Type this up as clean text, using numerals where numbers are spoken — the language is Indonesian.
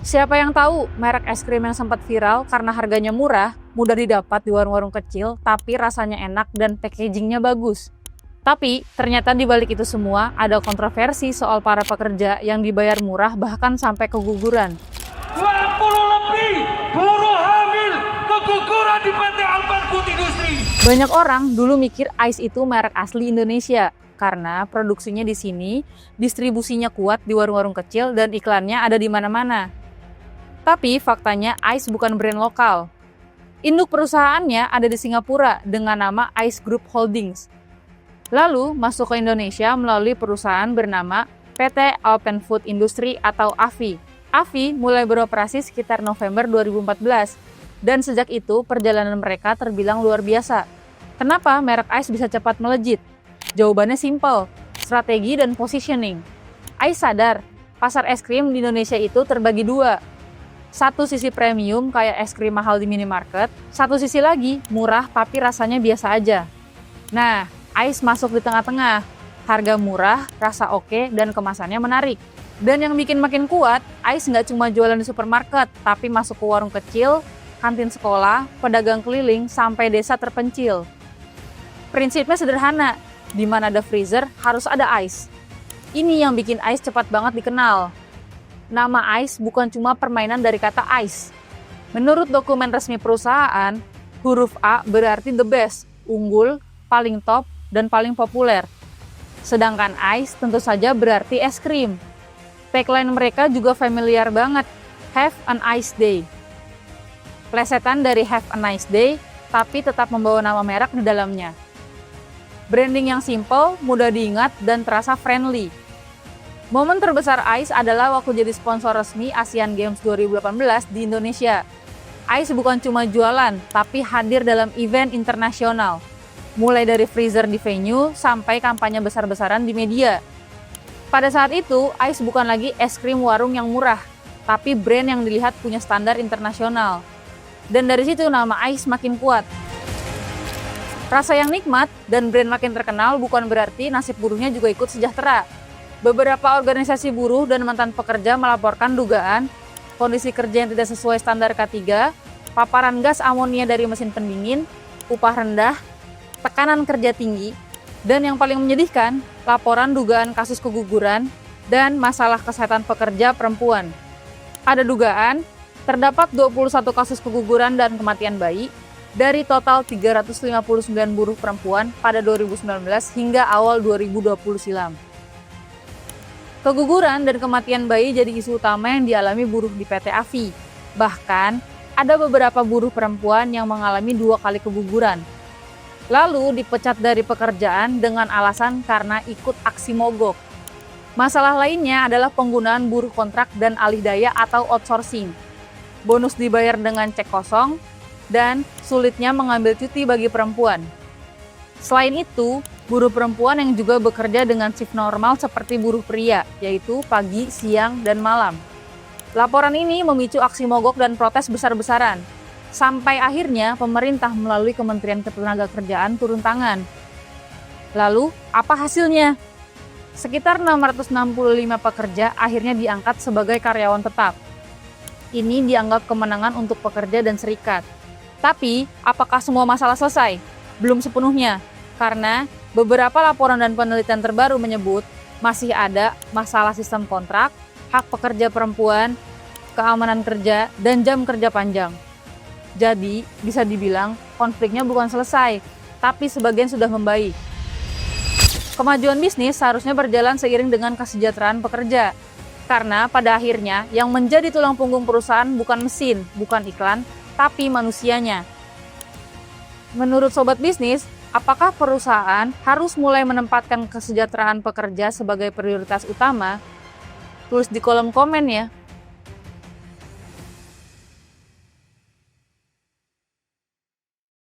Siapa yang tahu merek es krim yang sempat viral karena harganya murah, mudah didapat di warung-warung kecil, tapi rasanya enak dan packagingnya bagus. Tapi ternyata di balik itu semua ada kontroversi soal para pekerja yang dibayar murah bahkan sampai keguguran. 20 lebih buruh hamil keguguran di PT Alban Food Industry. Banyak orang dulu mikir Ais itu merek asli Indonesia karena produksinya di sini, distribusinya kuat di warung-warung kecil dan iklannya ada di mana-mana. Tapi faktanya Ais bukan brand lokal. Induk perusahaannya ada di Singapura dengan nama Ais Group Holdings. Lalu masuk ke Indonesia melalui perusahaan bernama PT Alban Food Industry atau AFI. AFI mulai beroperasi sekitar November 2014 dan sejak itu perjalanan mereka terbilang luar biasa. Kenapa merek Ais bisa cepat melejit? Jawabannya simpel, strategi dan positioning. Ais sadar, pasar es krim di Indonesia itu terbagi dua. Satu sisi premium kayak es krim mahal di minimarket, satu sisi lagi murah tapi rasanya biasa aja. Nah, Ais masuk di tengah-tengah, harga murah, rasa oke, dan kemasannya menarik. Dan yang bikin makin kuat, Ais nggak cuma jualan di supermarket, tapi masuk ke warung kecil, kantin sekolah, pedagang keliling, sampai desa terpencil. Prinsipnya sederhana, di mana ada freezer harus ada Ais. Ini yang bikin Ais cepat banget dikenal. Nama Ais bukan cuma permainan dari kata Ais. Menurut dokumen resmi perusahaan, huruf A berarti the best, unggul, paling top, dan paling populer. Sedangkan Ais tentu saja berarti es krim. Tagline mereka juga familiar banget, Have a Nice Day. Plesetan dari Have a Nice Day, tapi tetap membawa nama merek di dalamnya. Branding yang simple, mudah diingat, dan terasa friendly. Momen terbesar Ais adalah waktu jadi sponsor resmi Asian Games 2018 di Indonesia. Ais bukan cuma jualan, tapi hadir dalam event internasional. Mulai dari freezer di venue sampai kampanye besar-besaran di media. Pada saat itu, Ais bukan lagi es krim warung yang murah, tapi brand yang dilihat punya standar internasional. Dan dari situ nama Ais makin kuat. Rasa yang nikmat dan brand makin terkenal bukan berarti nasib buruhnya juga ikut sejahtera. Beberapa organisasi buruh dan mantan pekerja melaporkan dugaan kondisi kerja yang tidak sesuai standar K3, paparan gas amonia dari mesin pendingin, upah rendah, tekanan kerja tinggi, dan yang paling menyedihkan, laporan dugaan kasus keguguran dan masalah kesehatan pekerja perempuan. Ada dugaan, terdapat 21 kasus keguguran dan kematian bayi dari total 359 buruh perempuan pada 2019 hingga awal 2020 silam. Keguguran dan kematian bayi jadi isu utama yang dialami buruh di PT AFI. Bahkan, ada beberapa buruh perempuan yang mengalami 2 kali keguguran. Lalu dipecat dari pekerjaan dengan alasan karena ikut aksi mogok. Masalah lainnya adalah penggunaan buruh kontrak dan alih daya atau outsourcing. Bonus dibayar dengan cek kosong, dan sulitnya mengambil cuti bagi perempuan. Selain itu, buruh perempuan yang juga bekerja dengan shift normal seperti buruh pria, yaitu pagi, siang, dan malam. Laporan ini memicu aksi mogok dan protes besar-besaran. Sampai akhirnya pemerintah melalui Kementerian Ketenagakerjaan turun tangan. Lalu, apa hasilnya? Sekitar 665 pekerja akhirnya diangkat sebagai karyawan tetap. Ini dianggap kemenangan untuk pekerja dan serikat. Tapi, apakah semua masalah selesai? Belum sepenuhnya, karena beberapa laporan dan penelitian terbaru menyebut masih ada masalah sistem kontrak, hak pekerja perempuan, keamanan kerja, dan jam kerja panjang. Jadi, bisa dibilang konfliknya bukan selesai, tapi sebagian sudah membaik. Kemajuan bisnis seharusnya berjalan seiring dengan kesejahteraan pekerja. Karena pada akhirnya yang menjadi tulang punggung perusahaan bukan mesin, bukan iklan, tapi manusianya. Menurut Sobat Bisnis, apakah perusahaan harus mulai menempatkan kesejahteraan pekerja sebagai prioritas utama? Tulis di kolom komen ya.